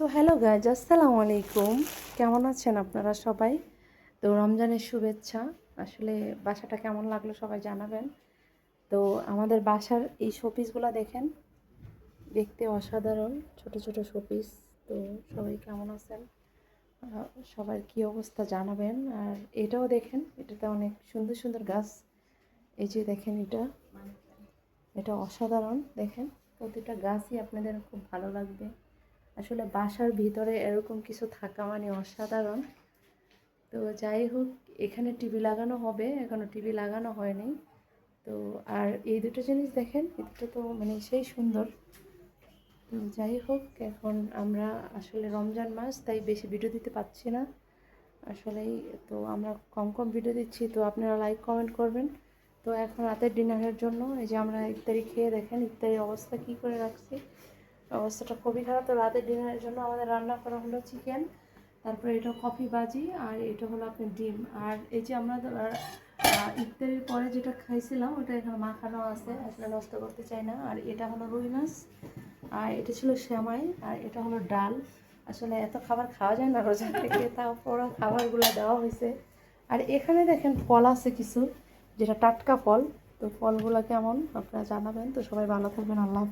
So hello guys, আসসালামু আলাইকুম। কেমন আছেন আপনারা সবাই? তো রমজানের শুভেচ্ছা। আসলে বাসাটা কেমন লাগলো সবাই জানাবেন। তো আমাদের বাসার এই শোপিসগুলো দেখেন, দেখতে অসাধারণ ছোট ছোট শোপিস। তো সবাই কেমন আছেন? সবার কী অবস্থা জানাবেন। আর এটাও দেখেন, এটাতে অনেক সুন্দর সুন্দর গাছ। এই যে দেখেন, এটা অসাধারণ। দেখেন, প্রতিটা গাছই আপনাদের খুব ভালো লাগবে। আসলে বাসার ভিতরে এরকম কিছু থাকা মানে অসাধারণ। তো যাই হোক, এখানে টিভি লাগানো হবে, এখনো টিভি লাগানো হয়নি। তো আর এই দুটো জিনিস দেখেন, এই দুটো তো মানে সেই সুন্দর। তো যাই হোক, এখন আমরা আসলে রমজান মাস, তাই বেশি ভিডিও দিতে পারছি না আসলেই। তো আমরা কম কম ভিডিও দিচ্ছি, তো আপনারা লাইক কমেন্ট করবেন। তো এখন রাতের ডিনারের জন্য এই যে আমরা ইফতারি খেয়ে দেখেন ইফতারির অবস্থা কী করে রাখছি। অবস্থাটা খুবই খারাপ। তো রাতের ডিনারের জন্য আমাদের রান্না করা হলো চিকেন, তারপরে এটা কফি বাজি, আর এটা হলো আপনার ডিম। আর এই যে আমরা ইফতারির পরে যেটা খাইছিলাম ওটা এখানে মাখানো আছে, আসলে নষ্ট করতে চাই না। আর এটা হলো রুই মাছ, আর এটা ছিল সেমাই, আর এটা হলো ডাল। আসলে এত খাবার খাওয়া যায় না রোজা থেকে, তারপরও খাবারগুলো দেওয়া হয়েছে। আর এখানে দেখেন ফল আছে কিছু, যেটা টাটকা ফল। তো ফলগুলো কেমন আপনারা জানাবেন। তো সবাই ভালো থাকবেন, আল্লাহ হাফেজ।